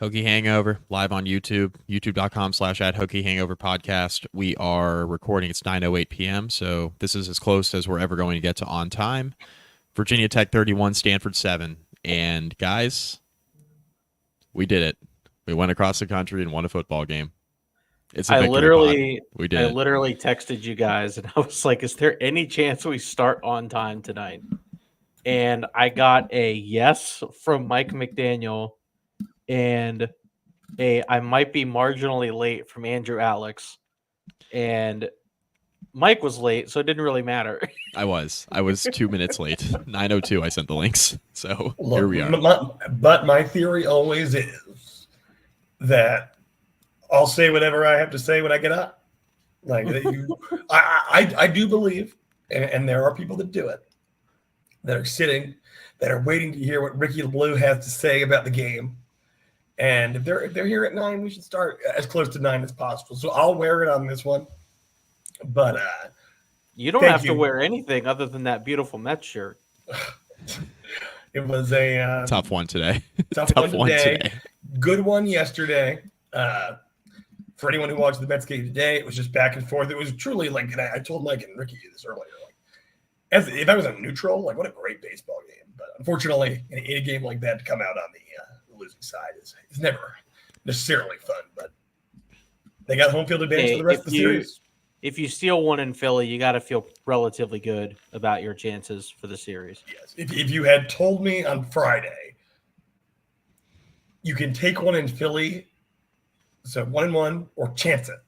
Hokie Hangover, live on YouTube, youtube.com/@Hokie Hangover Podcast. We are recording, it's 9:08 p.m., so this is as close as we're ever going to get to on time. Virginia Tech 31, Stanford 7. And guys, we did it. We went across the country and won a football game. It's a victory pod. We did I it. literally texted you guys, and I was like, is there any chance we start on time tonight? And I got a yes from Mike McDaniel and I might be marginally late from Andrew Alex. And Mike was late, so it didn't really matter. I was 2 minutes late. 9:02 I sent the links. So Look, here we are. But my theory always is that I'll say whatever I have to say when I get up. Like I do believe, and there are people that do it, that are sitting, that are waiting to hear what Ricky LeBlue has to say about the game. And if they're here at 9, we should start as close to 9 as possible. So I'll wear it on this one. But you don't have to wear anything other than that beautiful Mets shirt. It was a tough one today. Tough one today. Good one yesterday. For anyone who watched the Mets game today, it was just back and forth. It was truly like, and I told Mike and Ricky this earlier, like, if I was a neutral, like, what a great baseball game. But unfortunately, in a game like that, to come out on the losing side is never necessarily fun. But they got home field advantage for the rest of the series. If you steal one in Philly, you got to feel relatively good about your chances for the series. Yes. If you had told me on Friday, you can take one in Philly, so 1-1, or chance it,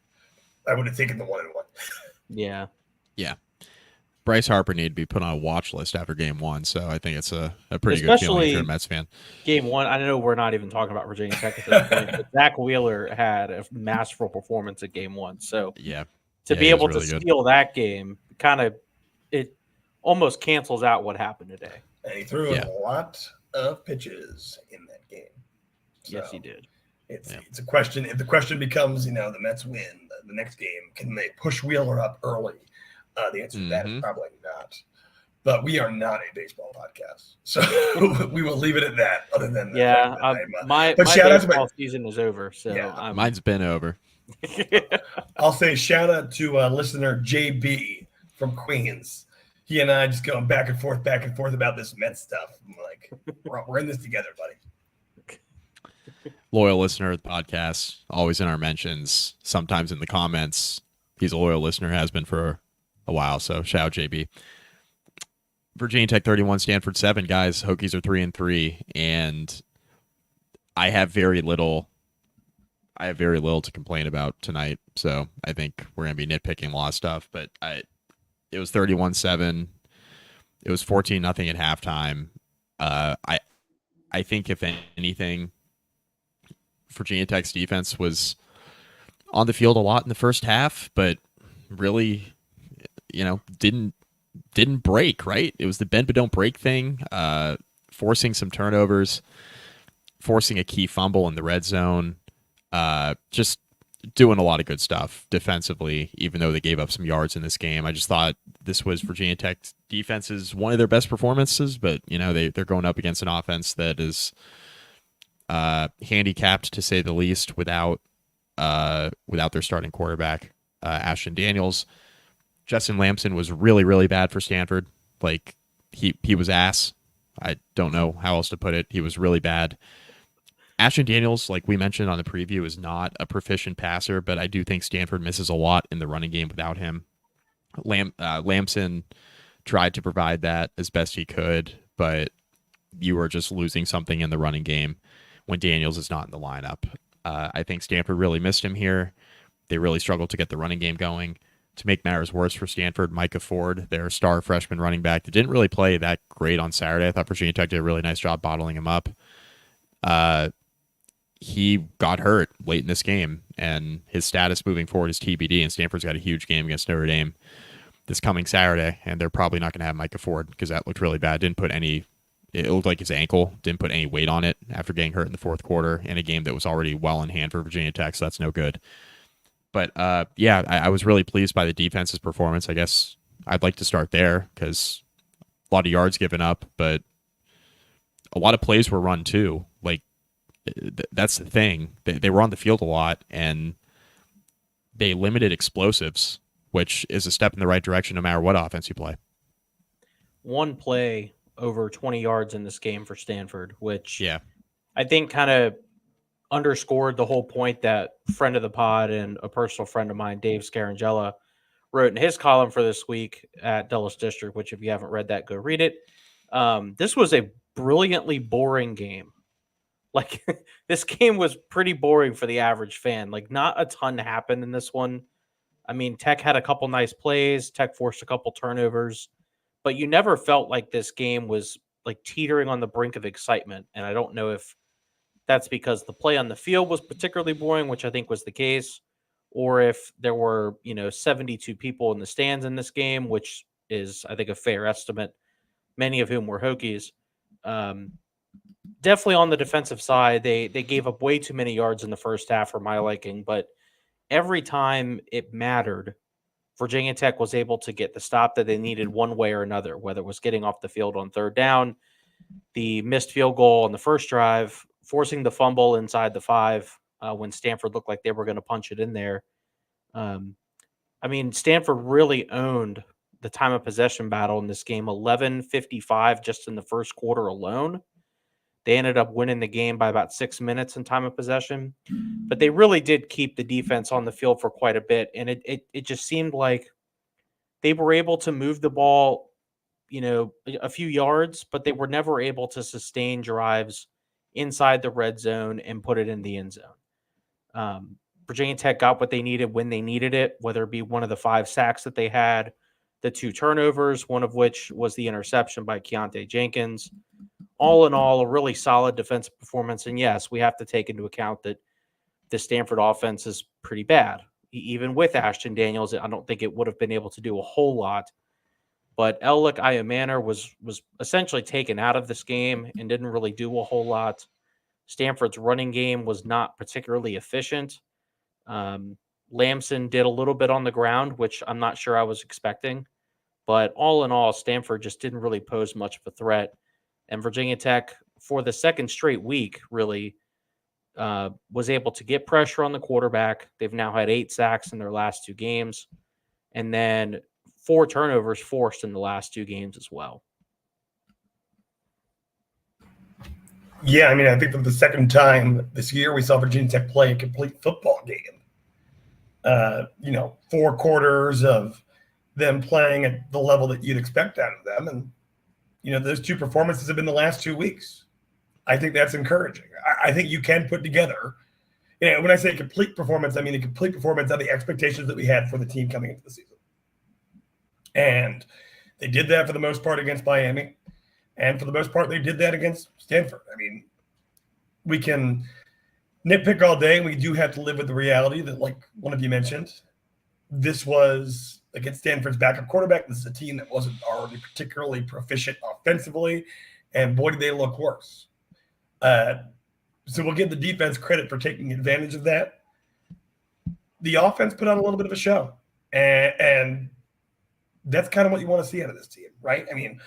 I would have taken the 1-1. Yeah. Yeah. Bryce Harper needed to be put on a watch list after game 1, so I think it's a pretty good feeling if you're a Mets fan. Game 1, I know we're not even talking about Virginia Tech at this point, but Zach Wheeler had a masterful performance at game 1. So yeah. To be able to steal that game, it almost cancels out what happened today. And he threw a lot of pitches in that game. So yes, he did. It's a question. If the question becomes, the Mets win the next game, can they push Wheeler up early? The answer to that is probably not. But we are not a baseball podcast, so we will leave it at that. Other than my baseball season is over, so mine's been over. I'll say shout out to listener JB from Queens. He and I just going back and forth about this Mets stuff. I'm like, we're in this together, buddy. Loyal listener of the podcast, always in our mentions, sometimes in the comments. He's a loyal listener, has been for a while, so shout out JB. Virginia Tech 31, Stanford 7, guys. Hokies are 3-3, and I have very little to complain about tonight, so I think we're going to be nitpicking a lot of stuff, but it was 31-7. It was 14-0 at halftime. I think, if anything, Virginia Tech's defense was on the field a lot in the first half, but really, didn't break, right? It was the bend but don't break thing, forcing some turnovers, forcing a key fumble in the red zone, just doing a lot of good stuff defensively, even though they gave up some yards in this game. I just thought this was Virginia Tech's defense's one of their best performances, but they're going up against an offense that is handicapped, to say the least, without their starting quarterback, Ashton Daniels. Justin Lamson was really, really bad for Stanford. Like, he was ass. I don't know how else to put it. He was really bad. Ashton Daniels, like we mentioned on the preview, is not a proficient passer, but I do think Stanford misses a lot in the running game without him. Lamson tried to provide that as best he could, but you are just losing something in the running game when Daniels is not in the lineup. I think Stanford really missed him here. They really struggled to get the running game going. To make matters worse for Stanford, Micah Ford, their star freshman running back, that didn't really play that great on Saturday. I thought Virginia Tech did a really nice job bottling him up. He got hurt late in this game, and his status moving forward is TBD, and Stanford's got a huge game against Notre Dame this coming Saturday, and they're probably not going to have Micah Ford because that looked really bad. It looked like his ankle, didn't put any weight on it after getting hurt in the fourth quarter in a game that was already well in hand for Virginia Tech, so that's no good. But, I was really pleased by the defense's performance. I guess I'd like to start there because a lot of yards given up, but a lot of plays were run too. Like, That's the thing. They were on the field a lot, and they limited explosives, which is a step in the right direction no matter what offense you play. One play over 20 yards in this game for Stanford, which Yeah. I think kind of underscored the whole point that friend of the pod and a personal friend of mine, Dave Scarangella, wrote in his column for this week at Dulles District, which if you haven't read that, go read it. This was a brilliantly boring game. Like this game was pretty boring for the average fan. Like not a ton happened in this one. I mean, Tech had a couple nice plays. Tech forced a couple turnovers, but you never felt like this game was like teetering on the brink of excitement. And I don't know if that's because the play on the field was particularly boring, which I think was the case, or if there were, 72 people in the stands in this game, which is, I think, a fair estimate, many of whom were Hokies. Definitely on the defensive side, they gave up way too many yards in the first half for my liking, but every time it mattered, Virginia Tech was able to get the stop that they needed one way or another, whether it was getting off the field on third down, the missed field goal on the first drive, forcing the fumble inside the 5 when Stanford looked like they were going to punch it in there. I mean, Stanford really owned the time of possession battle in this game, 11:55 just in the first quarter alone. They ended up winning the game by about 6 minutes in time of possession, but they really did keep the defense on the field for quite a bit, and it just seemed like they were able to move the ball, a few yards, but they were never able to sustain drives inside the red zone and put it in the end zone. Virginia Tech got what they needed when they needed it, whether it be one of the 5 sacks that they had, the 2 turnovers, one of which was the interception by Keontae Jenkins. All in all, a really solid defensive performance. And yes, we have to take into account that the Stanford offense is pretty bad. Even with Ashton Daniels, I don't think it would have been able to do a whole lot. But Ellick Ayamanor was essentially taken out of this game and didn't really do a whole lot. Stanford's running game was not particularly efficient. Lamson did a little bit on the ground, which I'm not sure I was expecting. But all in all, Stanford just didn't really pose much of a threat. And Virginia Tech, for the second straight week, really was able to get pressure on the quarterback. They've now had 8 sacks in their last 2 games. And then 4 turnovers forced in the last 2 games as well. Yeah, I mean, I think for the second time this year, we saw Virginia Tech play a complete football game. 4 quarters of them playing at the level that you'd expect out of them. And, those 2 performances have been the last 2 weeks. I think that's encouraging. I think you can put together, when I say complete performance, I mean a complete performance of the expectations that we had for the team coming into the season. And they did that for the most part against Miami. And for the most part, they did that against Stanford. I mean, we can nitpick all day. We do have to live with the reality that, like one of you mentioned, this was against Stanford's backup quarterback. This is a team that wasn't already particularly proficient offensively. And boy, did they look worse. So we'll give the defense credit for taking advantage of that. The offense put on a little bit of a show. And that's kind of what you want to see out of this team, right? I mean,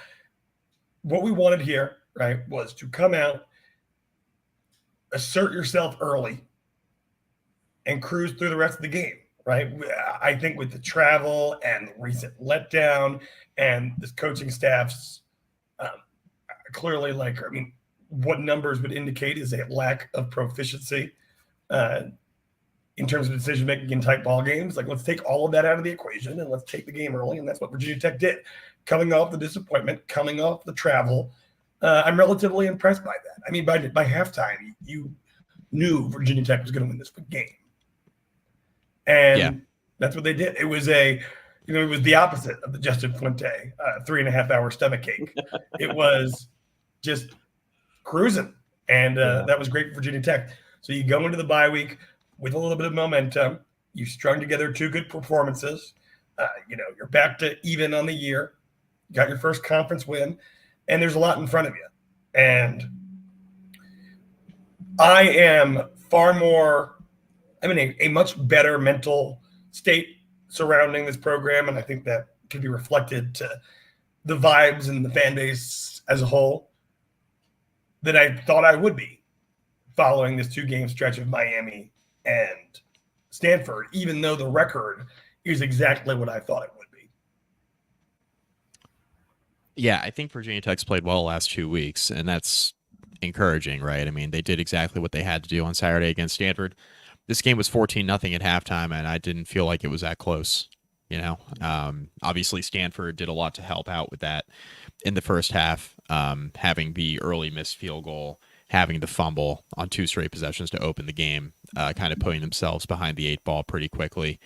what we wanted here, right, was to come out, assert yourself early, and cruise through the rest of the game, right? I think with the travel and the recent letdown and this coaching staff's clearly, what numbers would indicate is a lack of proficiency in terms of decision-making in tight ball games. Let's take all of that out of the equation and let's take the game early, and that's what Virginia Tech did. Coming off the disappointment, coming off the travel, I'm relatively impressed by that. I mean, by halftime, you knew Virginia Tech was going to win this game. And that's what they did. It was it was the opposite of the Justin Fuente 3.5-hour stomach ache. It was just cruising, and that was great for Virginia Tech. So you go into the bye week with a little bit of momentum. You strung together 2 good performances. You're back to even on the year. You got your first conference win, and there's a lot in front of you. And I am a much better mental state surrounding this program, and I think that can be reflected to the vibes and the fan base as a whole than I thought I would be. following this 2-game stretch of Miami and Stanford, even though the record is exactly what I thought it would be. Yeah, I think Virginia Tech's played well the last 2 weeks, and that's encouraging, right? I mean, they did exactly what they had to do on Saturday against Stanford. This game was 14-0 at halftime, and I didn't feel like it was that close. Obviously Stanford did a lot to help out with that in the first half, having the early missed field goal, having the fumble on 2 straight possessions to open the game, kind of putting themselves behind the 8 ball pretty quickly.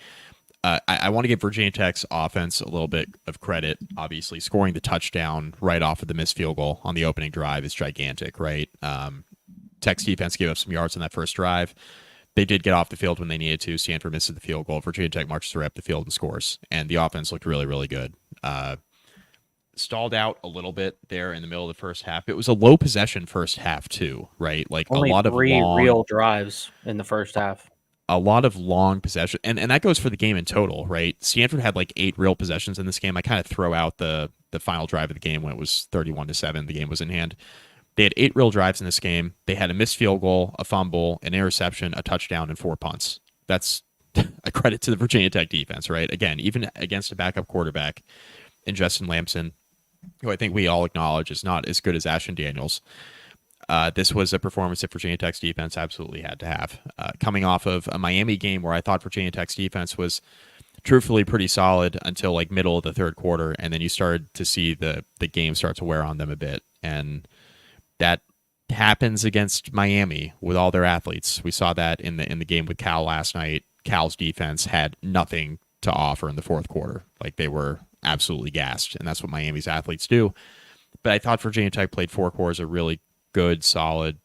I want to give Virginia Tech's offense a little bit of credit. Obviously, scoring the touchdown right off of the missed field goal on the opening drive is gigantic, right? Tech's defense gave up some yards on that first drive. They did get off the field when they needed to. Stanford misses the field goal. Virginia Tech marches right up the field and scores. And the offense looked really, really good. Stalled out a little bit there in the middle of the first half. It was a low possession first half too, right? Like only a lot of long, real drives in the first half. A lot of long possession, and that goes for the game in total, right? Stanford had like 8 real possessions in this game. I kind of throw out the final drive of the game when it was 31-7. The game was in hand. They had 8 real drives in this game. They had a missed field goal, a fumble, an interception, a touchdown, and 4 punts. That's a credit to the Virginia Tech defense, right? Again, even against a backup quarterback in Justin Lamson, who I think we all acknowledge is not as good as Ashton Daniels. This was a performance that Virginia Tech's defense absolutely had to have. Coming off of a Miami game where I thought Virginia Tech's defense was truthfully pretty solid until like middle of the third quarter, and then you started to see the game start to wear on them a bit. And that happens against Miami with all their athletes. We saw that in the game with Cal last night. Cal's defense had nothing to offer in the fourth quarter. Like, they were absolutely gassed, and that's what Miami's athletes do. But I thought Virginia Tech played 4 quarters of really good, solid,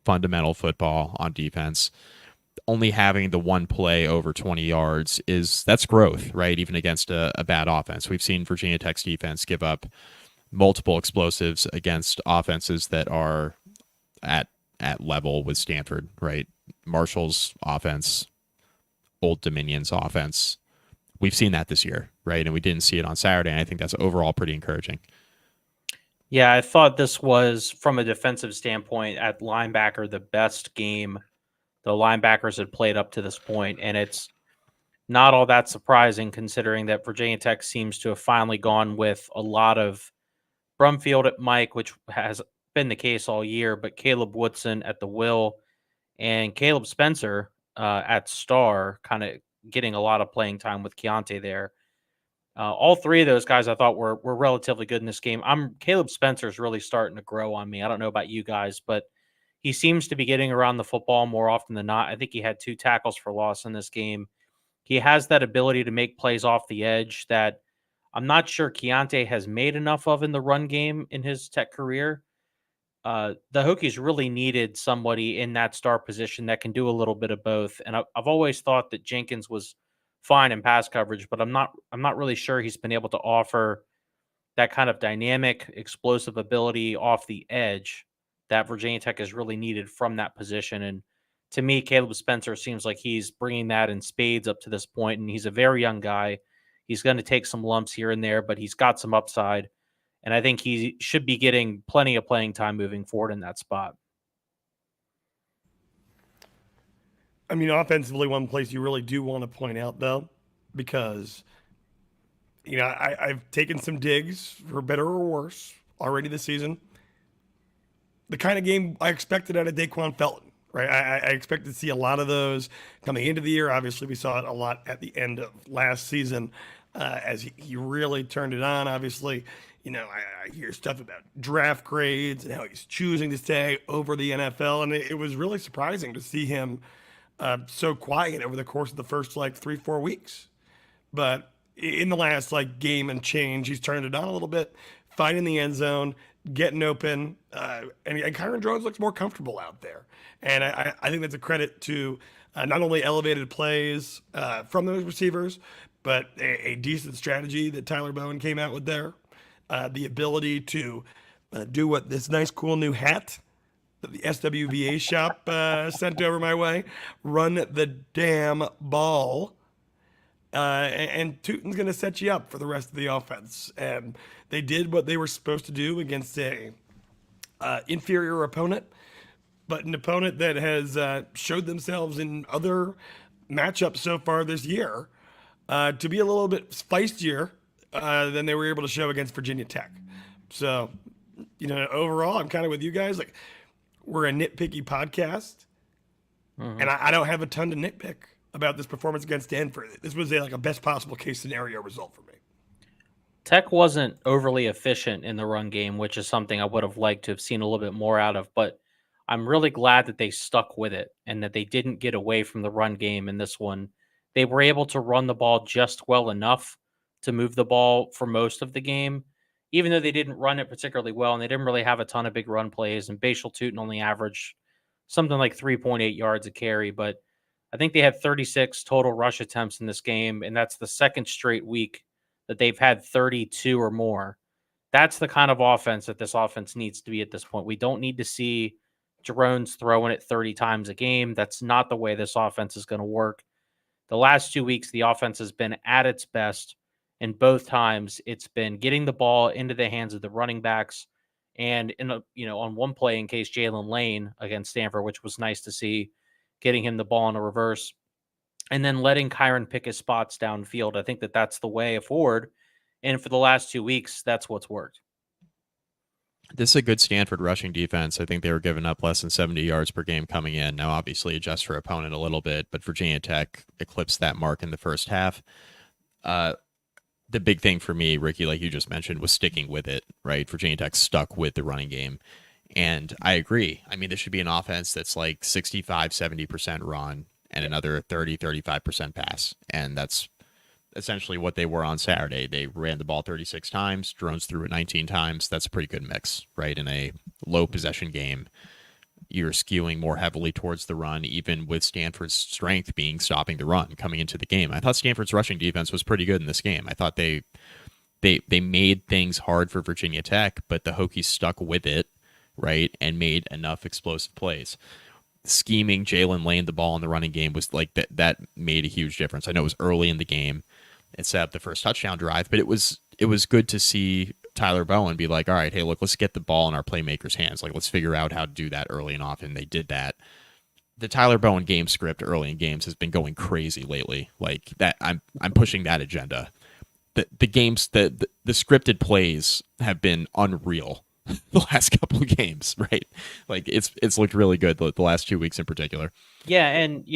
fundamental football on defense. Only having the one play over 20 yards that's growth, right? Even against a bad offense. We've seen Virginia Tech's defense give up multiple explosives against offenses that are at level with Stanford, right? Marshall's offense, Old Dominion's offense. We've seen that this year, right? And we didn't see it on Saturday, and I think that's overall pretty encouraging. Yeah, I thought this was, from a defensive standpoint, at linebacker, the best game the linebackers had played up to this point, and it's not all that surprising considering that Virginia Tech seems to have finally gone with a lot of Brumfield at Mike, which has been the case all year, but Caleb Woodson at the will and Caleb Spencer at star, kind of getting a lot of playing time with Keontae there. All 3 of those guys I thought were relatively good in this game. Caleb Spencer's really starting to grow on me. I don't know about you guys, but he seems to be getting around the football more often than not. I think he had 2 tackles for loss in this game. He has that ability to make plays off the edge that I'm not sure Keontae has made enough of in the run game in his Tech career. The Hokies really needed somebody in that star position that can do a little bit of both. And I've always thought that Jenkins was fine in pass coverage, but I'm not really sure he's been able to offer that kind of dynamic, explosive ability off the edge that Virginia Tech has really needed from that position. And to me, Caleb Spencer seems like he's bringing that in spades up to this point, and he's a very young guy. He's going to take some lumps here and there, but he's got some upside, and I think he should be getting plenty of playing time moving forward in that spot. I mean, offensively, one place you really do want to point out, though, because, I've taken some digs, for better or worse, already this season. The kind of game I expected out of Daquan Felton, right? I expected to see a lot of those coming into the year. Obviously, we saw it a lot at the end of last season as he really turned it on. Obviously, I hear stuff about draft grades and how he's choosing to stay over the NFL, and it was really surprising to see him so quiet over the course of the first 3-4 weeks. But in the last game and change, he's turned it on a little bit, finding the end zone, getting open, and Kyron Drones looks more comfortable out there. And I think that's a credit to not only elevated plays from those receivers, but a decent strategy that Tyler Bowen came out with there. The ability to do what this nice, cool new hat that the SWVA shop sent over my way, run the damn ball. And Tootin's going to set you up for the rest of the offense. And they did what they were supposed to do against a inferior opponent. but an opponent that has showed themselves in other matchups so far this year to be a little bit spicier than they were able to show against Virginia Tech. So, overall, I'm kind of with you guys. Like, we're a nitpicky podcast, and I don't have a ton to nitpick about this performance against Stanford. This was a best possible case scenario result for me. Tech wasn't overly efficient in the run game, which is something I would have liked to have seen a little bit more out of, but I'm really glad that they stuck with it and that they didn't get away from the run game in this one. They were able to run the ball just well enough to move the ball for most of the game, even though they didn't run it particularly well and they didn't really have a ton of big run plays. And Bashal Tootin only averaged something like 3.8 yards a carry, but I think they had 36 total rush attempts in this game, and that's the second straight week that they've had 32 or more. That's the kind of offense that this offense needs to be at this point. We don't need to see drones throwing it 30 times a game. That's not the way this offense is going to work. The last 2 weeks, the offense has been at its best, and both times it's been getting the ball into the hands of the running backs. And on one play in case Jalen Lane against Stanford, which was nice to see, getting him the ball in a reverse, and then letting Kyron pick his spots downfield. I think that that's the way forward. And for the last 2 weeks, that's what's worked. This is a good Stanford rushing defense. I think they were giving up less than 70 yards per game coming in. Now, obviously, adjust for opponent a little bit, but Virginia Tech eclipsed that mark in the first half. The big thing for me, Ricky, like you just mentioned, was sticking with it, right? Virginia Tech stuck with the running game. And I agree. I mean, this should be an offense that's like 65, 70% run and another 30, 35% pass. And that's essentially what they were on Saturday. They ran the ball 36 times, drones threw it 19 times. That's a pretty good mix, right? In a low possession game, you're skewing more heavily towards the run, even with Stanford's strength being stopping the run coming into the game. I thought Stanford's rushing defense was pretty good in this game. I thought they made things hard for Virginia Tech, but the Hokies stuck with it, right, and made enough explosive plays. Scheming Jalen Lane the ball in the running game was like that made a huge difference. I know it was early in the game. It set up the first touchdown drive, but it was good to see Tyler Bowen be like, all right, hey, look, let's get the ball in our playmakers' hands. Like, let's figure out how to do that early and often. They did that. The Tyler Bowen game script early in games has been going crazy lately. Like that, I'm pushing that agenda. The games, the scripted plays have been unreal the last couple of games, right? Like it's looked really good the last 2 weeks in particular. Yeah, and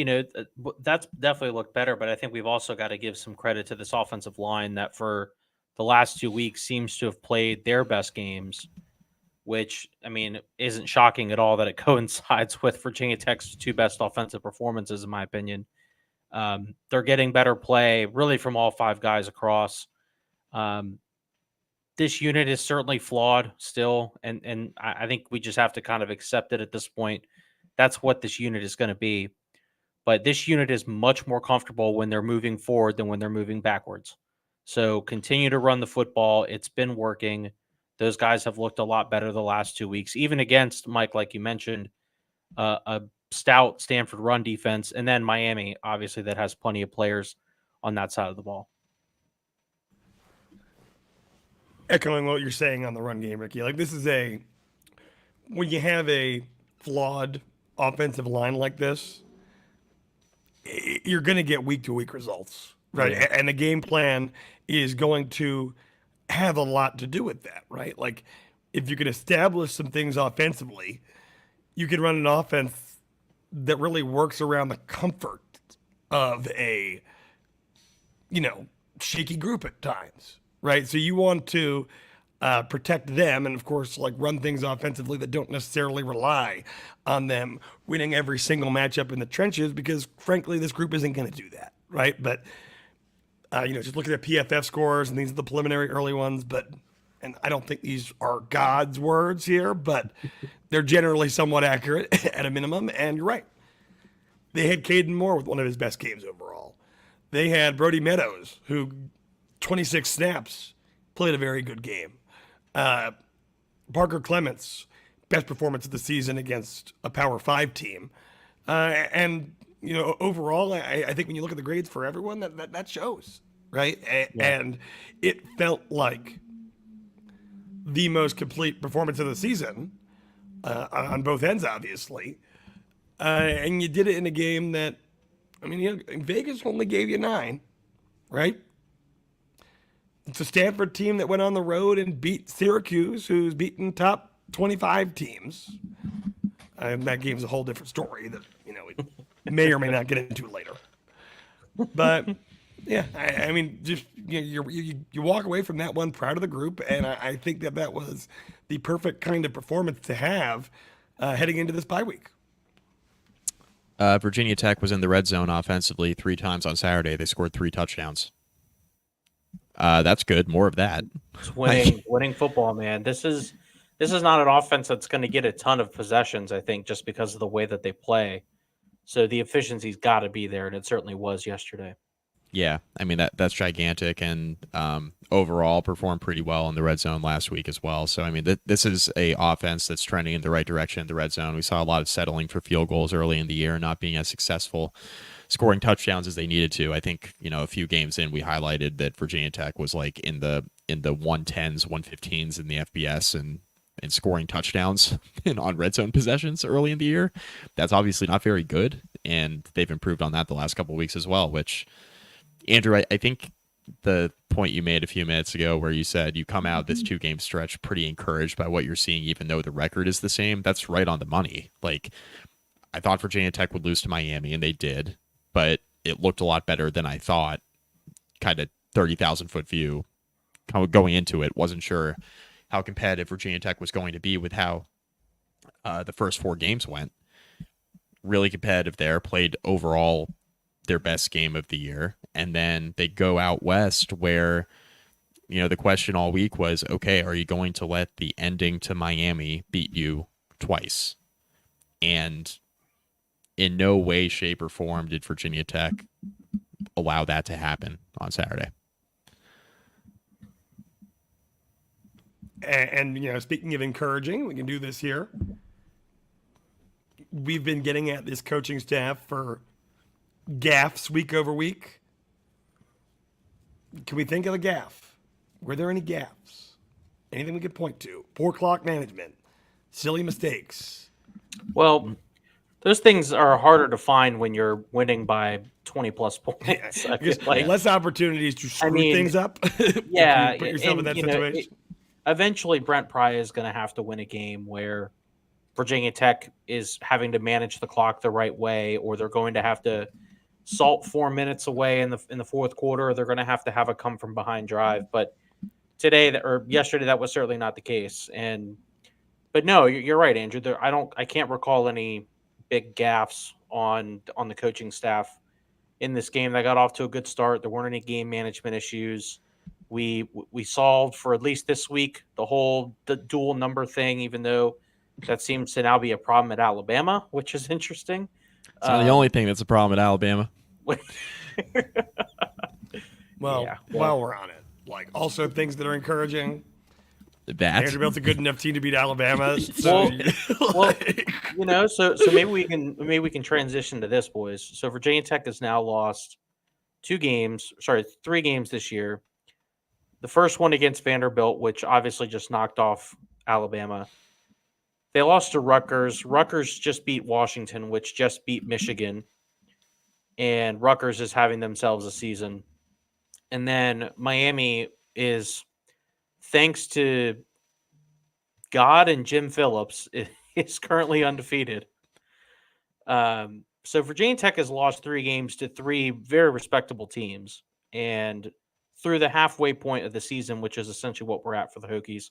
that's definitely looked better, but I think we've also got to give some credit to this offensive line that for the last 2 weeks seems to have played their best games, which, I mean, isn't shocking at all that it coincides with Virginia Tech's two best offensive performances, in my opinion. They're getting better play really from all five guys across. This unit is certainly flawed still, and I think we just have to kind of accept it at this point. That's what this unit is going to be. But this unit is much more comfortable when they're moving forward than when they're moving backwards. So continue to run the football. It's been working. Those guys have looked a lot better the last 2 weeks, even against, Mike, like you mentioned, a stout Stanford run defense, and then Miami, obviously, that has plenty of players on that side of the ball. Echoing what you're saying on the run game, Ricky, like this is when you have a flawed offensive line like this, you're going to get week-to-week results, right? Yeah. And the game plan is going to have a lot to do with that, right? Like if you can establish some things offensively, you can run an offense that really works around the comfort of a, shaky group at times, right? So you want to protect them and, of course, like run things offensively that don't necessarily rely on them winning every single matchup in the trenches because, frankly, this group isn't going to do that, right? But, just looking at PFF scores, and these are the preliminary early ones, and I don't think these are God's words here, but they're generally somewhat accurate at a minimum, and you're right. They had Caden Moore with one of his best games overall. They had Brody Meadows, who 26 snaps, played a very good game. Parker Clements, best performance of the season against a Power 5 team. Overall, I think when you look at the grades for everyone, that shows, right? And it felt like the most complete performance of the season on both ends, obviously. And you did it in a game that, I mean, Vegas only gave you 9, right? It's a Stanford team that went on the road and beat Syracuse, who's beaten top 25 teams. And that game's a whole different story that, we may or may not get into later. But yeah, I mean, just you walk away from that one proud of the group, and I think that was the perfect kind of performance to have heading into this bye week. Virginia Tech was in the red zone offensively 3 times on Saturday. They scored 3 touchdowns. That's good. More of that. It's winning football, man. This is not an offense that's going to get a ton of possessions, I think, just because of the way that they play. So the efficiency's got to be there, and it certainly was yesterday. Yeah, I mean that's gigantic, and overall performed pretty well in the red zone last week as well. So I mean this is a offense that's trending in the right direction in the red zone. We saw a lot of settling for field goals early in the year, not being as successful scoring touchdowns as they needed to. I think a few games in we highlighted that Virginia Tech was like in the 110s, 115s in the FBS and scoring touchdowns on red zone possessions early in the year. That's obviously not very good, and they've improved on that the last couple of weeks as well, which, Andrew, I think the point you made a few minutes ago where you said you come out this 2-game stretch pretty encouraged by what you're seeing, even though the record is the same, that's right on the money. Like, I thought Virginia Tech would lose to Miami, and they did, but it looked a lot better than I thought, kind of 30,000-foot view going into it. Wasn't sure how competitive Virginia Tech was going to be with how the first 4 games went. Really competitive there, played overall their best game of the year. And then they go out west where, the question all week was, okay, are you going to let the ending to Miami beat you twice? And in no way, shape, or form did Virginia Tech allow that to happen on Saturday. And speaking of encouraging, we can do this here. We've been getting at this coaching staff for gaffes week over week. Can we think of a gaffe? Were there any gaffes? Anything we could point to? Poor clock management, silly mistakes. Well, those things are harder to find when you're winning by 20-plus points. I feel like. Less opportunities to screw things up. Yeah, you put yourself in that situation. Eventually, Brent Pry is going to have to win a game where Virginia Tech is having to manage the clock the right way, or they're going to have to salt 4 minutes away in the fourth quarter, or they're going to have a come from behind drive. But yesterday, that was certainly not the case. But no, you're right, Andrew. I can't recall any big gaffes on the coaching staff in this game. They got off to a good start. There weren't any game management issues. We solved for at least this week the dual number thing, even though that seems to now be a problem at Alabama, which is interesting. It's not the only thing that's a problem at Alabama. While we're on it, also things that are encouraging. Vanderbilt's a good enough team to beat Alabama. So maybe we can transition to this, boys. So Virginia Tech has now lost 3 games this year. The first one against Vanderbilt, which obviously just knocked off Alabama. They lost to Rutgers. Rutgers just beat Washington, which just beat Michigan. And Rutgers is having themselves a season. And then Miami is, thanks to God and Jim Phillips, is currently undefeated. So Virginia Tech has lost 3 games to 3 very respectable teams. And through the halfway point of the season, which is essentially what we're at for the Hokies,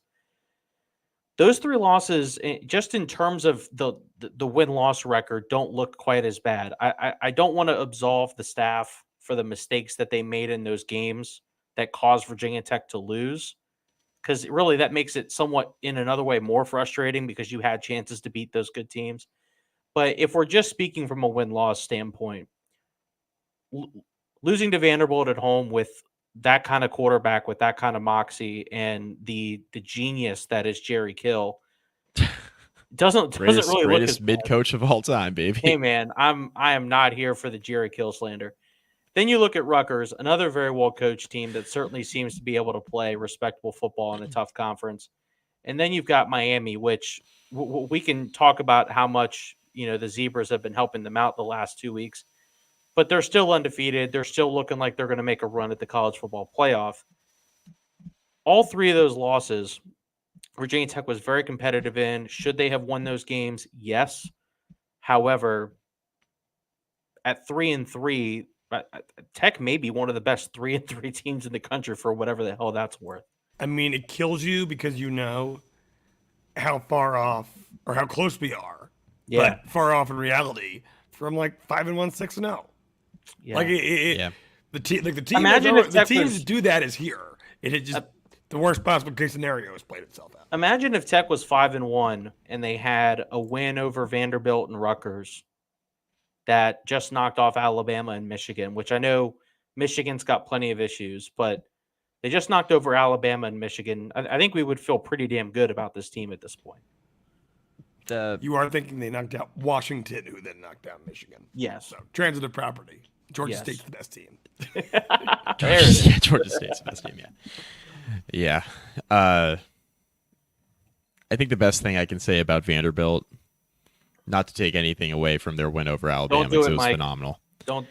those 3 losses, just in terms of the win-loss record, don't look quite as bad. I don't want to absolve the staff for the mistakes that they made in those games that caused Virginia Tech to lose, because really that makes it somewhat, in another way, more frustrating because you had chances to beat those good teams. But if we're just speaking from a win-loss standpoint, losing to Vanderbilt at home with that kind of quarterback, with that kind of moxie, and the genius that is Jerry Kill, doesn't really look greatest mid coach of all time, baby. Hey man, I am not here for the Jerry Kill slander. Then you look at Rutgers, another very well coached team that certainly seems to be able to play respectable football in a tough conference. And then you've got Miami, which we can talk about how much the Zebras have been helping them out the last 2 weeks. But they're still undefeated. They're still looking like they're going to make a run at the college football playoff. All three of those losses, Virginia Tech was very competitive in. Should they have won those games? Yes. However, at 3-3, Tech may be one of the best 3-3 teams in the country for whatever the hell that's worth. I mean, it kills you because you know how far off or how close we are. Yeah. But far off in reality from like 5-1, 6-0. Yeah. Like Yeah. the team. Imagine if the Tech teams was- that do that is here. It had just the worst possible case scenario has played itself out. Imagine if Tech was 5-1 and they had a win over Vanderbilt and Rutgers that just knocked off Alabama and Michigan, which I know Michigan's got plenty of issues, but they just knocked over Alabama and Michigan. I think we would feel pretty damn good about this team at this point. You are thinking they knocked out Washington, who then knocked out Michigan. Yes. So transitive property. Georgia Yes. State's the best team. There it is. Georgia State's the best team, yeah. I think the best thing I can say about Vanderbilt, not to take anything away from their win over Alabama, Don't do because it, it was Mike. phenomenal. Don't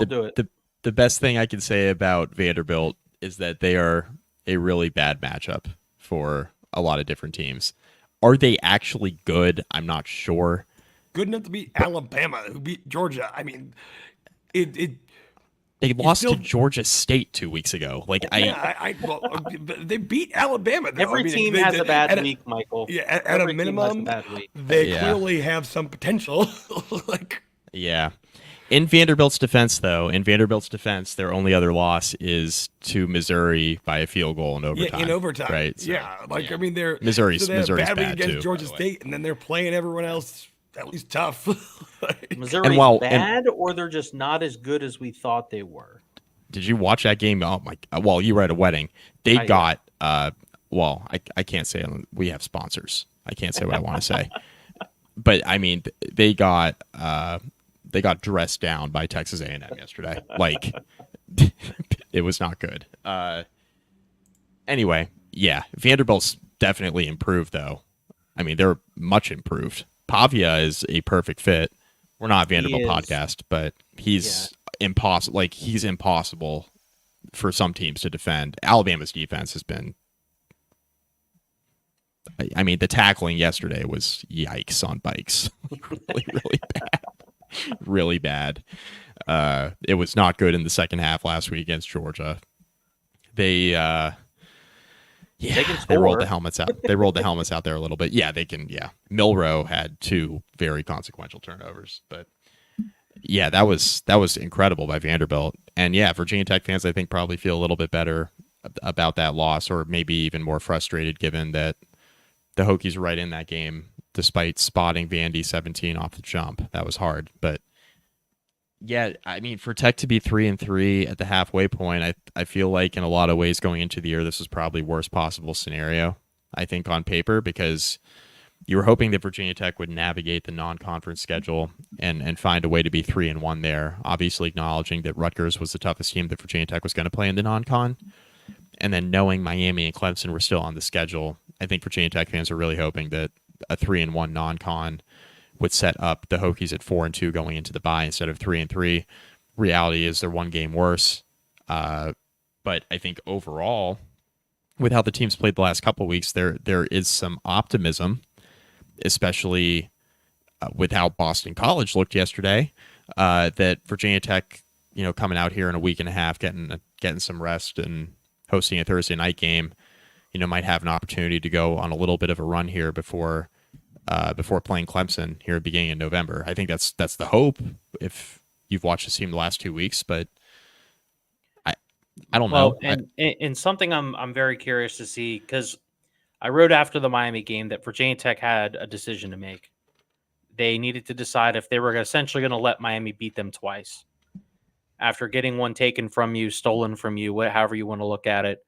do it. The best thing I can say about Vanderbilt is that they are a really bad matchup for a lot of different teams. Are they actually good? I'm not sure. Good enough to beat Alabama, who beat Georgia. I mean, They lost still- to Georgia State 2 weeks ago. Like but they beat Alabama. Though. Every I mean, team they- has they- a bad at week, Michael. Yeah, at a Every team has minimum, a bad week. they Yeah. clearly have some potential. Like, Yeah. In Vanderbilt's defense, their only other loss is to Missouri by a field goal in overtime. yeah, in overtime. Right? So, I mean, they're Missouri's they had a bad week bad, against too, Georgia by the way. State, and then they're playing everyone else at least tough. Like, Missouri's bad, or they're just not as good as we thought they were. Did you watch that game? Oh my! Well, you were at a wedding. They got. Well, I can't say we have sponsors. I can't say what I want to say. But I mean, they got dressed down by Texas A&M yesterday. Like, it was not good. Anyway, yeah, Vanderbilt's definitely improved, though. I mean, they're much improved. Pavia is a perfect fit. We're not a Vanderbilt is. podcast, but he's impossible. Like, he's impossible for some teams to defend. Alabama's defense has been. I mean, the tackling yesterday was yikes on bikes. Really, really bad. Really bad. It was not good in the second half last week against Georgia. They can rolled score. the helmets out. They rolled the helmets out there a little bit. Yeah, they can. Yeah, Milroe had 2 very consequential turnovers, but yeah, that was incredible by Vanderbilt. And yeah, Virginia Tech fans, I think, probably feel a little bit better about that loss, or maybe even more frustrated given that the Hokies were right in that game, despite spotting Vandy 17 off the jump. That was hard, but yeah, I mean, for Tech to be 3-3 at the halfway point, I feel like in a lot of ways going into the year, this was probably worst possible scenario, I think, on paper, because you were hoping that Virginia Tech would navigate the non-conference schedule and find a way to be 3-1 there, obviously acknowledging that Rutgers was the toughest team that Virginia Tech was going to play in the non-con. And then knowing Miami and Clemson were still on the schedule, I think Virginia Tech fans are really hoping that a 3-1 non-con would set up the Hokies at 4-2 going into the bye instead of 3-3. Reality is they're one game worse. But I think overall, with how the teams played the last couple of weeks, there is some optimism, especially with how Boston College looked yesterday, that Virginia Tech, coming out here in a week and a half, getting some rest and hosting a Thursday night game, might have an opportunity to go on a little bit of a run here before playing Clemson here at the beginning of November. I think that's the hope if you've watched this team the last 2 weeks, but I don't know. And something I'm very curious to see, because I wrote after the Miami game that Virginia Tech had a decision to make. They needed to decide if they were essentially going to let Miami beat them twice. After getting one taken from you, stolen from you, however you want to look at it,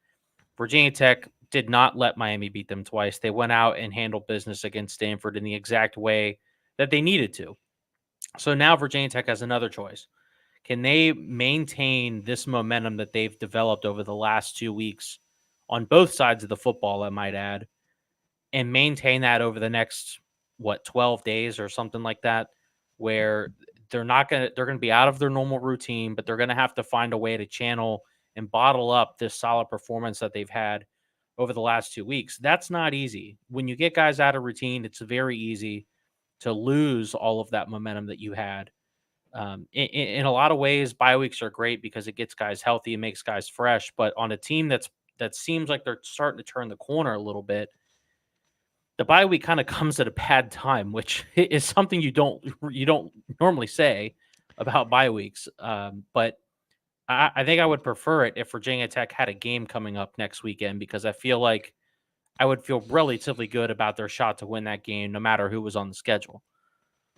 Virginia Tech did not let Miami beat them twice. They went out and handled business against Stanford in the exact way that they needed to. So now Virginia Tech has another choice. Can they maintain this momentum that they've developed over the last 2 weeks on both sides of the football, I might add, and maintain that over the next 12 days or something like that, where they're going to be out of their normal routine, but they're going to have to find a way to channel and bottle up this solid performance that they've had over the last 2 weeks. That's not easy. When you get guys out of routine, it's very easy to lose all of that momentum that you had. In a lot of ways, bye weeks are great because it gets guys healthy and makes guys fresh. But on a team that seems like they're starting to turn the corner a little bit, the bye week kind of comes at a bad time, which is something you don't normally say about bye weeks. But I think I would prefer it if Virginia Tech had a game coming up next weekend, because I feel like I would feel relatively good about their shot to win that game, no matter who was on the schedule.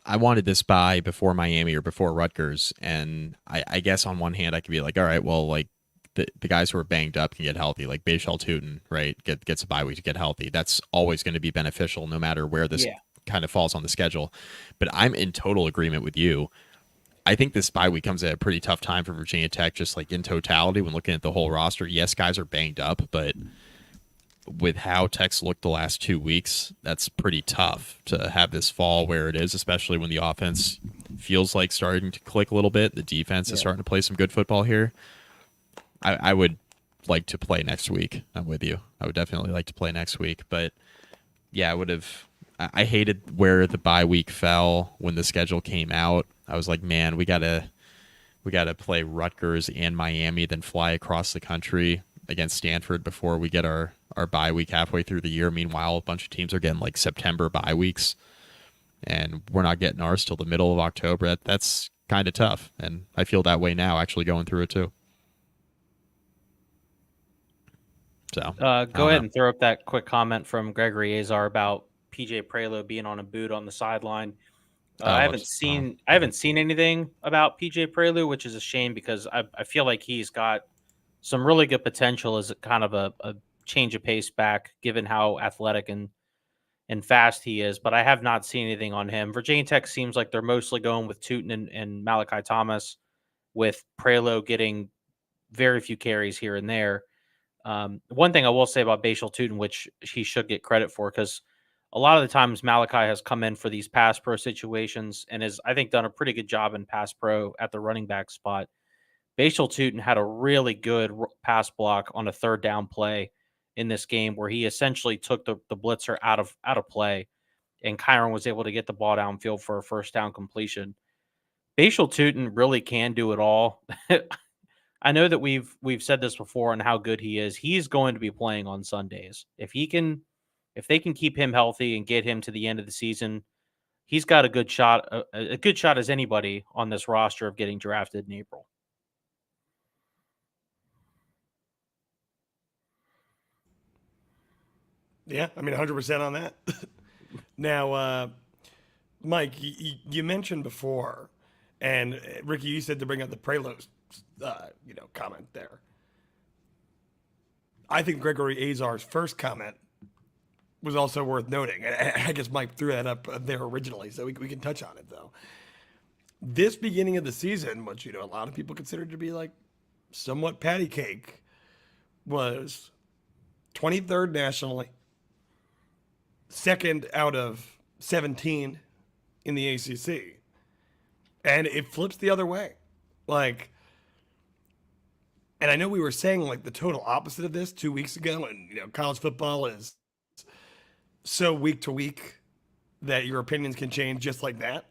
I wanted this bye before Miami or before Rutgers, and I guess on one hand I could be like, all right, well, like the guys who are banged up can get healthy, like Bashal Tootin, right, gets a bye week to get healthy. That's always going to be beneficial, no matter where this kind of falls on the schedule. But I'm in total agreement with you. I think this bye week comes at a pretty tough time for Virginia Tech, just like in totality when looking at the whole roster. Yes, guys are banged up, but with how Tech's looked the last 2 weeks, that's pretty tough to have this fall where it is, especially when the offense feels like starting to click a little bit. The defense is starting to play some good football here. I would like to play next week. I'm with you. I would definitely like to play next week. But yeah, I hated where the bye week fell when the schedule came out. I was like, man, we gotta play Rutgers and Miami, then fly across the country against Stanford before we get our bye week halfway through the year. Meanwhile, a bunch of teams are getting like September bye weeks, and we're not getting ours till the middle of October. That's kind of tough, and I feel that way now, actually going through it too. So go ahead and throw up that quick comment from Gregory Azar about PJ Prelo being on a boot on the sideline. I haven't seen anything about PJ Prelo, which is a shame, because I feel like he's got some really good potential as a kind of a change of pace back, given how athletic and fast he is. But I have not seen anything on him. Virginia Tech seems like they're mostly going with Tootin and Malachi Thomas, with Prelo getting very few carries here and there. One thing I will say about Bashal Tootin, which he should get credit for, because a lot of the times Malachi has come in for these pass pro situations and has, I think, done a pretty good job in pass pro at the running back spot. Bashal Tootin had a really good pass block on a third down play in this game, where he essentially took the blitzer out of play, and Kyron was able to get the ball downfield for a first down completion. Bashal Tootin really can do it all. I know that we've said this before on how good he is. He's going to be playing on Sundays. If they can keep him healthy and get him to the end of the season, he's got a good shot as anybody on this roster of getting drafted in April. Yeah, I mean, 100% on that. Now, Mike, you mentioned before, and Ricky, you said to bring up the Prelo, comment there. I think Gregory Azar's first comment was also worth noting. I guess Mike threw that up there originally, so we can touch on it, though. This beginning of the season, which, a lot of people consider to be like somewhat patty cake, was 23rd nationally, second out of 17 in the ACC. And it flips the other way. And I know we were saying like the total opposite of this 2 weeks ago, and college football is so week to week that your opinions can change just like that.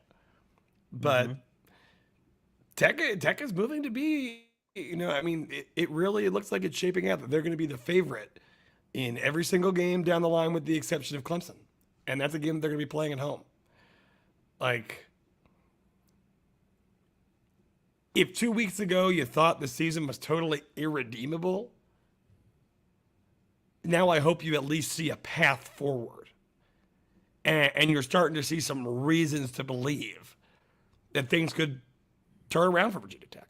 But Tech is moving to be, it really looks like it's shaping out that they're going to be the favorite in every single game down the line, with the exception of Clemson. And that's a game they're going to be playing at home. If 2 weeks ago you thought the season was totally irredeemable, now I hope you at least see a path forward. And you're starting to see some reasons to believe that things could turn around for Virginia Tech.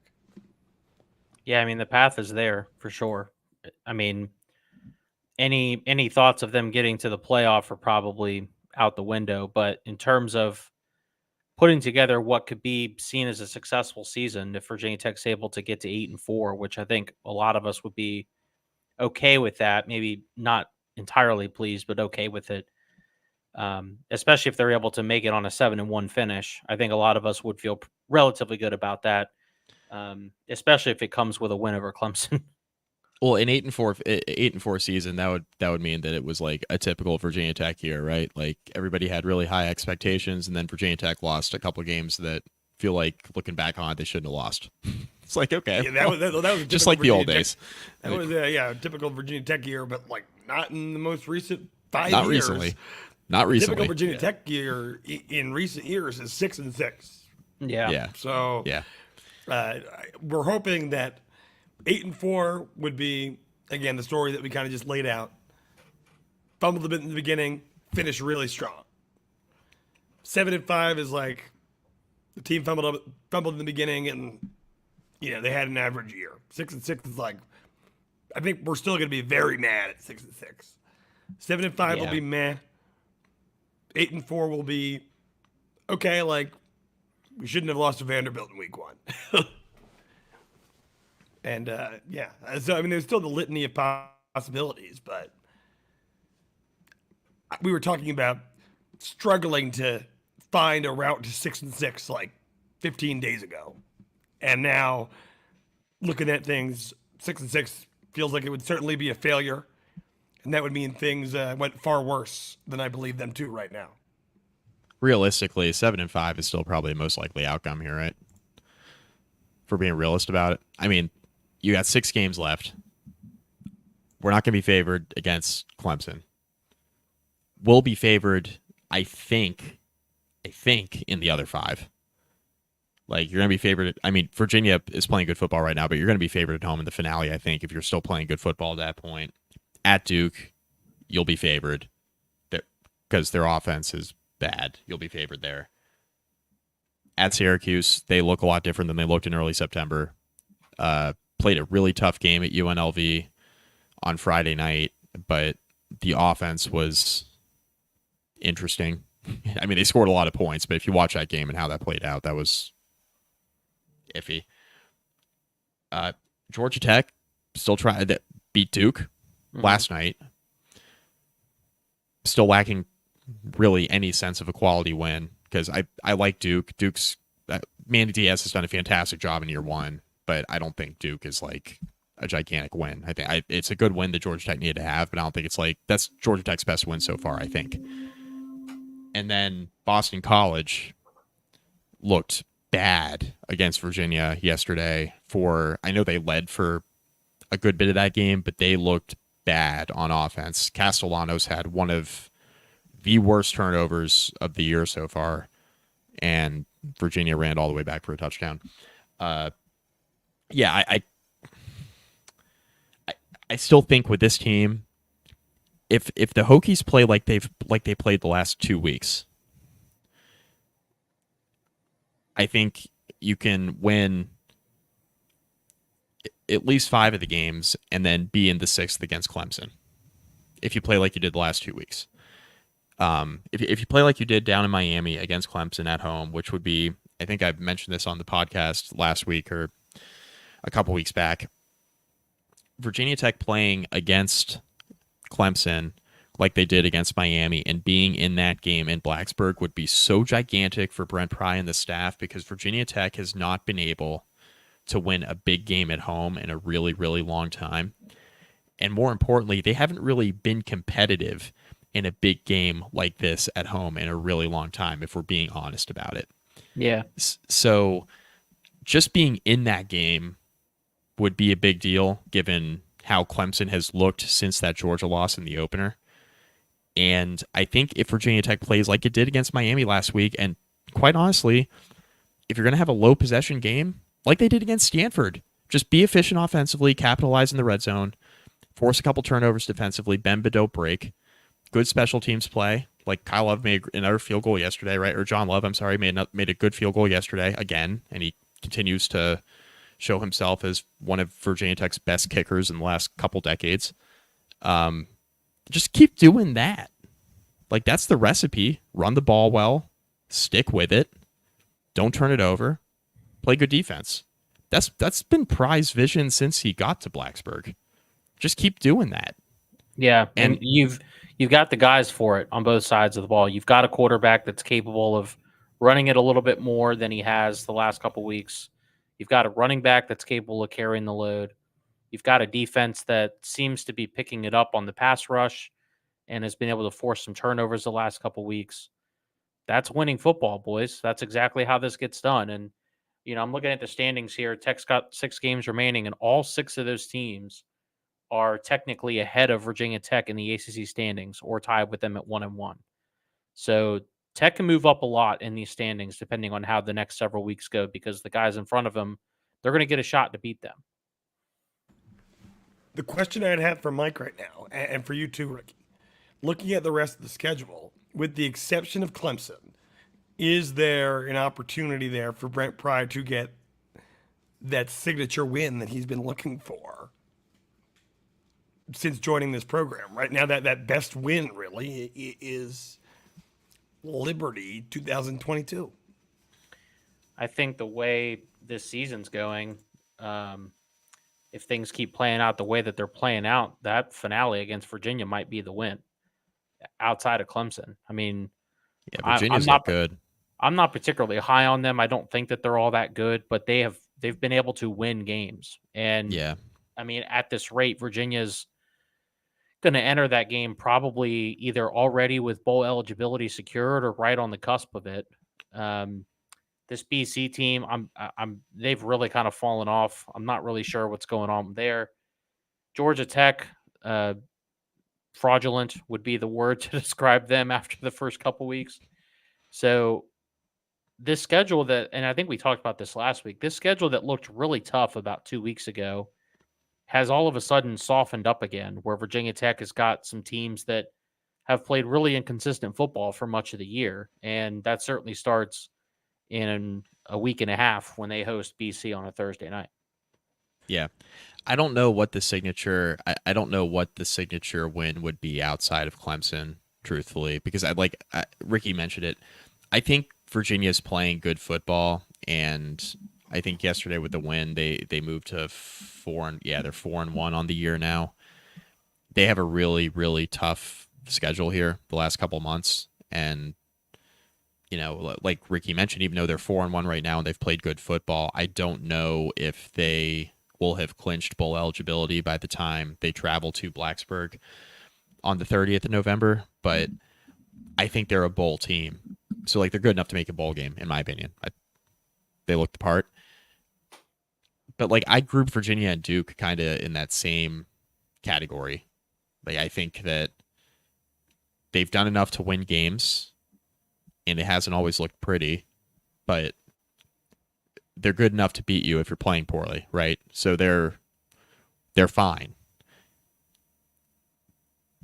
Yeah, the path is there for sure. Any thoughts of them getting to the playoff are probably out the window. But in terms of putting together what could be seen as a successful season, if Virginia Tech's able to get to 8-4, which I think a lot of us would be okay with that, maybe not entirely pleased, but okay with it. especially if they're able to make it on a 7-1 finish. I think a lot of us would feel relatively good about that, especially if it comes with a win over Clemson. Well, an 8-4 season, that would mean that it was like a typical Virginia Tech year, right? Like everybody had really high expectations, and then Virginia Tech lost a couple games that feel like, looking back on it, they shouldn't have lost. It's like, okay, Yeah, that was a just like the Virginia old Tech- days. That was a typical Virginia Tech year, but like not in the most recent 5 Not years. recently. Not recently. Typical Virginia Tech year in recent years is 6-6. Yeah. Yeah. So Yeah. we're hoping that 8-4 would be, again, the story that we kind of just laid out. Fumbled a bit in the beginning, finished really strong. 7-5 is like the team fumbled in the beginning, and they had an average year. 6-6 is like, I think we're still going to be very mad at 6-6. 7-5 will be meh. 8-4 will be okay. Like, we shouldn't have lost to Vanderbilt in week 1. And so I mean, there's still the litany of possibilities, but we were talking about struggling to find a route to 6-6 like 15 days ago, and now looking at things, 6-6 feels like it would certainly be a failure, and that would mean things went far worse than I believe them to right now. Realistically, 7-5 is still probably the most likely outcome here, right? For being realist about it. I mean, you got 6 games left. We're not going to be favored against Clemson. We'll be favored, I think, in the other 5. Like, you're going to be favored. I mean, Virginia is playing good football right now, but you're going to be favored at home in the finale, I think, if you're still playing good football at that point. At Duke, you'll be favored because their offense is bad. You'll be favored there. At Syracuse, they look a lot different than they looked in early September. Played a really tough game at UNLV on Friday night, but the offense was interesting. I mean, they scored a lot of points, but if you watch that game and how that played out, that was iffy. Georgia Tech still trying to beat Duke last night. Still lacking really any sense of a quality win, because I like Duke. Mandy Diaz has done a fantastic job in year 1, but I don't think Duke is like a gigantic win. I think it's a good win that Georgia Tech needed to have, but I don't think it's like that's Georgia Tech's best win so far, I think. And then Boston College looked bad against Virginia yesterday. I know they led for a good bit of that game, but they looked bad on offense. Castellanos had one of the worst turnovers of the year so far, and Virginia ran all the way back for a touchdown. I still think with this team, if the Hokies play like they played the last 2 weeks, I think you can win at least 5 of the games and then be in the 6th against Clemson. If you play like you did the last 2 weeks. If you play like you did down in Miami against Clemson at home, which would be, I think I mentioned this on the podcast last week or a couple weeks back, Virginia Tech playing against Clemson like they did against Miami and being in that game in Blacksburg would be so gigantic for Brent Pry and the staff, because Virginia Tech has not been able to win a big game at home in a really, really long time. And more importantly, they haven't really been competitive in a big game like this at home in a really long time, if we're being honest about it. Yeah. So just being in that game would be a big deal, given how Clemson has looked since that Georgia loss in the opener. And I think if Virginia Tech plays like it did against Miami last week, and quite honestly, if you're going to have a low possession game like they did against Stanford, just be efficient offensively, capitalize in the red zone, force a couple turnovers defensively, bend but don't break, good special teams play. Like Kyle Love made another field goal yesterday, right? Or John Love, I'm sorry, made a good field goal yesterday again, and he continues to show himself as one of Virginia Tech's best kickers in the last couple decades. Just keep doing that. Like, that's the recipe. Run the ball well, stick with it, don't turn it over, play good defense. That's been Pry's vision since he got to Blacksburg. Just keep doing that. Yeah, and And you've got the guys for it on both sides of the ball. You've got a quarterback that's capable of running it a little bit more than he has the last couple weeks. You've got a running back that's capable of carrying the load. You've got a defense that seems to be picking it up on the pass rush and has been able to force some turnovers the last couple weeks. That's winning football, boys. That's exactly how this gets done. And I'm looking at the standings here. Tech's got 6 games remaining, and all 6 of those teams are technically ahead of Virginia Tech in the ACC standings or tied with them at 1-1. So Tech can move up a lot in these standings depending on how the next several weeks go, because the guys in front of them, they're going to get a shot to beat them. The question I'd have for Mike right now, and for you too, Ricky, looking at the rest of the schedule, with the exception of Clemson, is there an opportunity there for Brent Pry to get that signature win that he's been looking for since joining this program? Right now, that best win really is Liberty 2022. I think the way this season's going, if things keep playing out the way that they're playing out, that finale against Virginia might be the win outside of Clemson. I mean, yeah, Virginia's I'm not look good. I'm not particularly high on them. I don't think that they're all that good, but they've been able to win games. And Yeah. I mean, at this rate, Virginia's going to enter that game probably either already with bowl eligibility secured or right on the cusp of it. This BC team, they've really kind of fallen off. I'm not really sure what's going on there. Georgia Tech, fraudulent would be the word to describe them after the first couple weeks. So this schedule that, and I think we talked about this last week, this schedule that looked really tough about 2 weeks ago has all of a sudden softened up again, where Virginia Tech has got some teams that have played really inconsistent football for much of the year. And that certainly starts in a week and a half when they host BC on a Thursday night. Yeah. I don't know what the signature I don't know what the signature win would be outside of Clemson, truthfully, because Ricky mentioned it. I think Virginia's playing good football, and I think yesterday with the win, they moved to 4-1 they're 4-1 on the year now. They have a really, really tough schedule here the last couple months, and like Ricky mentioned, even though they're 4-1 right now and they've played good football, I don't know if they will have clinched bowl eligibility by the time they travel to Blacksburg on the 30th of November. But I think they're a bowl team, so they're good enough to make a bowl game, in my opinion. They look the part. But I group Virginia and Duke kind of in that same category. I think that they've done enough to win games, and it hasn't always looked pretty, but they're good enough to beat you if you're playing poorly, right? So they're fine.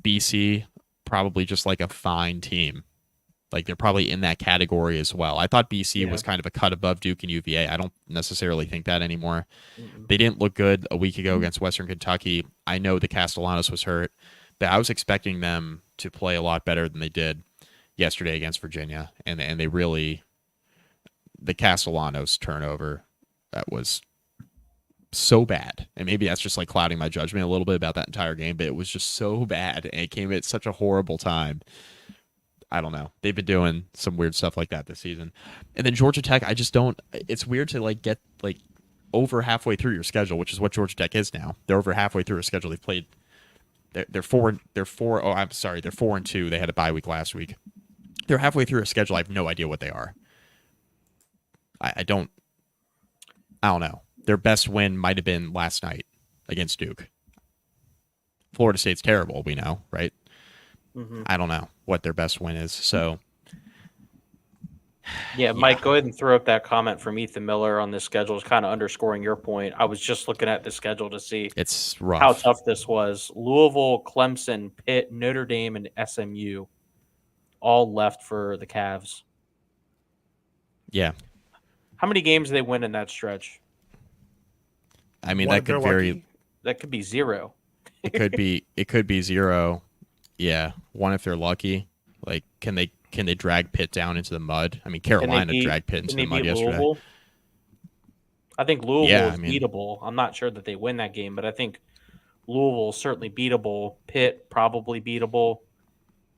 BC, probably just a fine team. They're probably in that category as well. I thought BC was kind of a cut above Duke and UVA. I don't necessarily think that anymore. Mm-hmm. They didn't look good a week ago against Western Kentucky. I know the Castellanos was hurt, but I was expecting them to play a lot better than they did yesterday against Virginia, and they really, the Castellanos turnover, that was so bad, and maybe that's just clouding my judgment a little bit about that entire game, but it was just so bad, and it came at such a horrible time. I don't know. They've been doing some weird stuff like that this season. And then Georgia Tech, I just don't, it's weird to get over halfway through your schedule, which is what Georgia Tech is now. They're over halfway through a schedule. They've played, they're 4-2. They had a bye week last week. They're halfway through a schedule. I have no idea what they are. I don't know. Their best win might have been last night against Duke. Florida State's terrible, we know, right? Mm-hmm. I don't know what their best win is. So, yeah, Mike, go ahead and throw up that comment from Ethan Miller on this schedule, is kind of underscoring your point. I was just looking at the schedule to see it's rough. How tough this was. Louisville, Clemson, Pitt, Notre Dame, and SMU all left for the Cavs. Yeah. How many games do they win in that stretch? I mean, that could vary. That could be 0. It could be 0. Yeah, 1 if they're lucky. Can they drag Pitt down into the mud? I mean, Carolina dragged Pitt into the mud yesterday. Louisville? I think Louisville is beatable. I'm not sure that they win that game, but I think Louisville certainly beatable. Pitt probably beatable.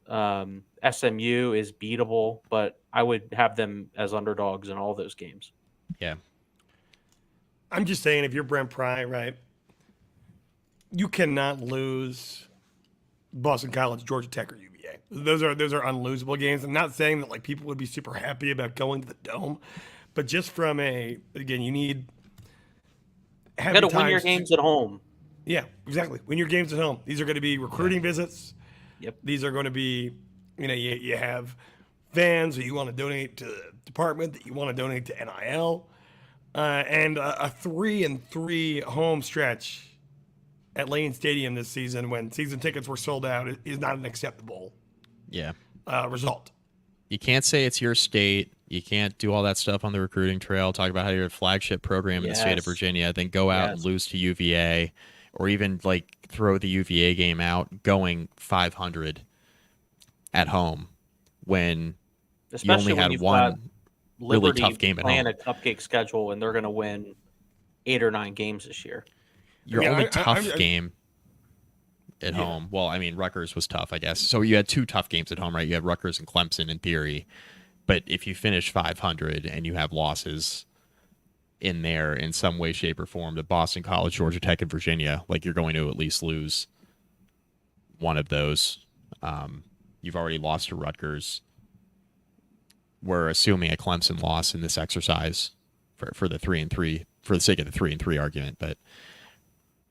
SMU is beatable, but I would have them as underdogs in all those games. Yeah. I'm just saying, if you're Brent Pry, right, you cannot lose Boston College, Georgia Tech, or UVA. Those are unlosable games. I'm not saying that like people would be super happy about going to the Dome, but just from again, you need You got to win your games at home. Yeah, exactly. Win your games at home. These are going to be recruiting visits. Yep. These are going to be, you have fans that you want to donate to the department, that you want to donate to NIL, and a 3-3 home stretch at Lane Stadium this season when season tickets were sold out is not an acceptable result. You can't say it's your state. You can't do all that stuff on the recruiting trail. Talk about how you're a flagship program in the state of Virginia, then go out and lose to UVA, or even like throw the UVA game out going 500 at home when Especially you only had one really tough game at home. Playing a cupcake schedule, and they're going to win 8 or 9 games this year. Your only tough game at home. Well, I mean, Rutgers was tough, I guess. So you had 2 tough games at home, right? You had Rutgers and Clemson in theory. But if you finish 500 and you have losses in there in some way, shape, or form to Boston College, Georgia Tech, and Virginia, like you're going to at least lose one of those. You've already lost to Rutgers. We're assuming a Clemson loss in this exercise for the 3-3, for the sake of the 3-3 argument, but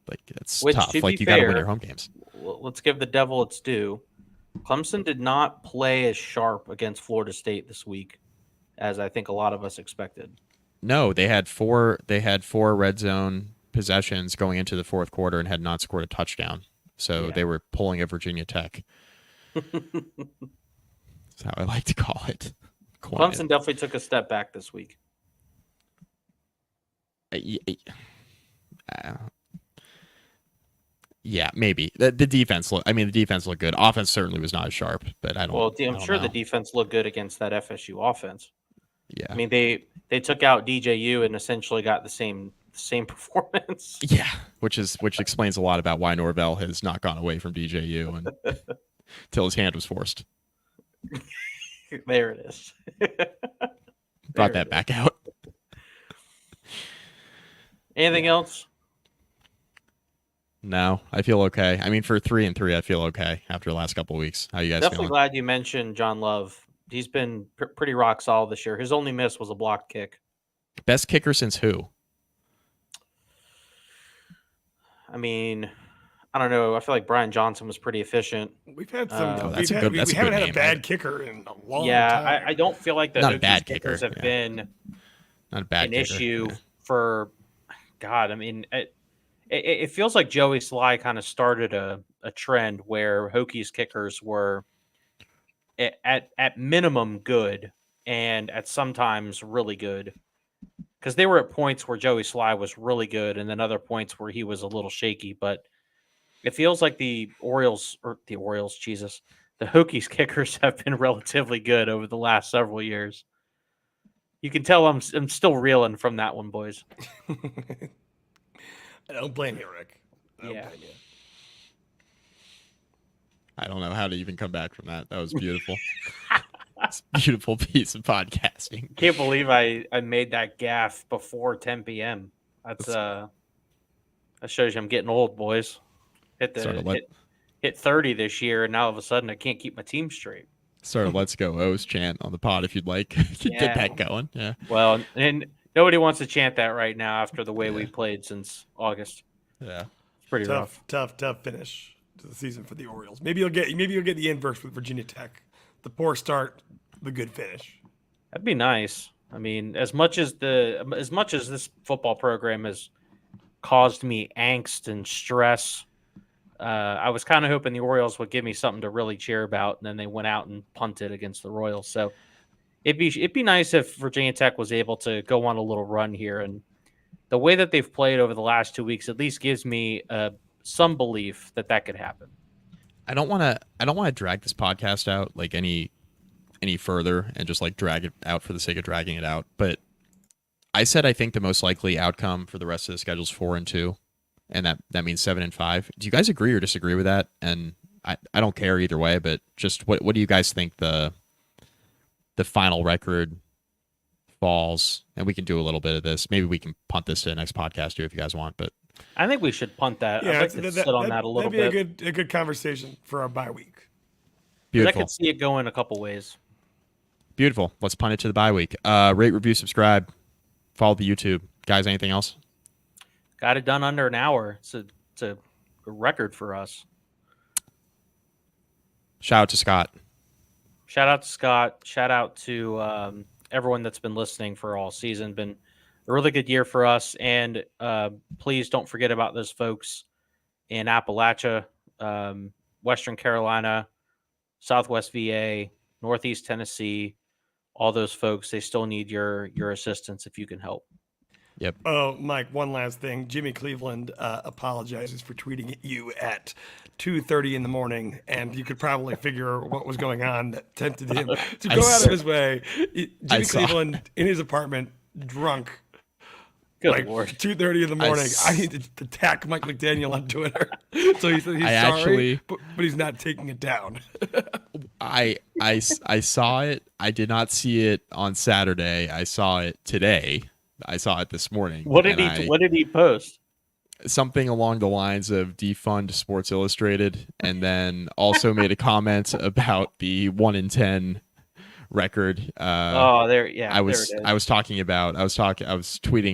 like it's tough. Like you got to win your home games. Let's give the devil its due. Clemson did not play as sharp against Florida State this week as I think a lot of us expected. No, they had 4 red zone possessions going into the fourth quarter and had not scored a touchdown. So they were pulling a Virginia Tech. That's how I like to call it. Quiet. Clemson definitely took a step back this week. Yeah, maybe the defense. The defense looked good. Offense certainly was not as sharp, but I don't. Well, I'm sure the defense looked good against that FSU offense. Yeah, I mean they took out DJU and essentially got the same performance. Yeah, which explains a lot about why Norvell has not gone away from DJU and until his hand was forced. There it is. Brought that back out. Anything else? No, I feel okay. I mean, for 3-3, I feel okay after the last couple of weeks. How you guys Definitely feeling? glad you mentioned John Love. He's been pretty rock solid this year. His only miss was a blocked kick. Best kicker since who? I mean, I don't know. I feel like Brian Johnson was pretty efficient. We've had some. We haven't had a bad kicker in a long time. Yeah, I don't feel like the not a bad kickers kicker. have been not a bad an kicker. issue for God. I mean, it feels like Joey Sly kind of started a trend where Hokies kickers were at minimum good and at sometimes really good. Because they were at points where Joey Sly was really good and then other points where he was a little shaky. But it feels like the Hokies kickers have been relatively good over the last several years. You can tell I'm still reeling from that one, boys. I don't blame you, Rick. I don't know how to even come back from that. That was beautiful. It's a beautiful piece of podcasting. Can't believe I made that gaffe before 10 p.m. That shows you I'm getting old, boys. Hit 30 this year, and now all of a sudden I can't keep my team straight. Sort of let's go O's chant on the pod if you'd like. Get that going. Yeah. Well, and nobody wants to chant that right now after the way we played since August. Yeah. It's pretty rough. Tough finish to the season for the Orioles. Maybe you'll get the inverse with Virginia Tech. The poor start, the good finish. That'd be nice. I mean, as much as this football program has caused me angst and stress, I was kind of hoping the Orioles would give me something to really cheer about, and then they went out and punted against the Royals. So it'd be nice if Virginia Tech was able to go on a little run here. And the way that they've played over the last 2 weeks at least gives me some belief that could happen. I don't want to drag this podcast out like any further and just like drag it out for the sake of dragging it out. But I said I think the most likely outcome for the rest of the schedule is 4-2, and that means 7-5. Do you guys agree or disagree with that? And I don't care either way, but just what do you guys think the final record falls? And we can do a little bit of this. Maybe we can punt this to the next podcast too if you guys want. But I think we should punt that. I'd like to sit on that a little bit. That'd be a good conversation for our bye week. beautiful. I could see it going a couple ways. Beautiful. Let's punt it to the bye week. Rate, review, subscribe, follow the YouTube. Guys, anything else? Got it done under an hour. It's a record for us. Shout out to Scott. Shout out to Scott. Shout out to everyone that's been listening for all season. Been a really good year for us. And please don't forget about those folks in Appalachia, Western Carolina, Southwest VA, Northeast Tennessee. All those folks, they still need your assistance if you can help. Yep. Oh, Mike, one last thing. Jimmy Cleveland apologizes for tweeting at you at 2:30 in the morning, and you could probably figure what was going on that tempted him to go out of his way. Jimmy Cleveland in his apartment, drunk. Good Lord. 2:30 in the morning. I need to attack Mike McDaniel on Twitter. So he said he's sorry, but he's not taking it down. I saw it. I did not see it on Saturday. I saw it today. I saw it this morning. What did he post? Something along the lines of defund Sports Illustrated, and then also made a comment about the 1-10 record. I was tweeting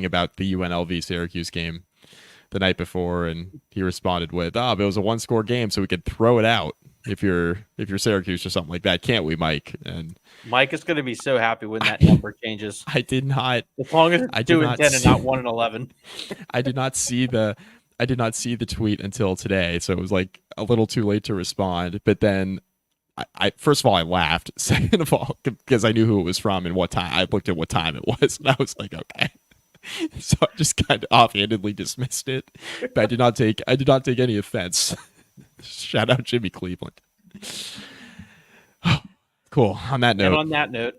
about the UNLV Syracuse game the night before, and he responded with, but it was a 1-score game, so we could throw it out if you're Syracuse or something like that, can't we, Mike? And Mike is going to be so happy when that number changes. I did not. As long as it's 2-10 and not 1-11. I did not see the tweet until today, so it was like a little too late to respond. But then, I first of all, I laughed. Second of all, because I knew who it was from and what time. I looked at what time it was, and I was like, okay. So I just kind of offhandedly dismissed it, but I did not take any offense. Shout out Jimmy Cleveland. Cool. On that note. And on that note.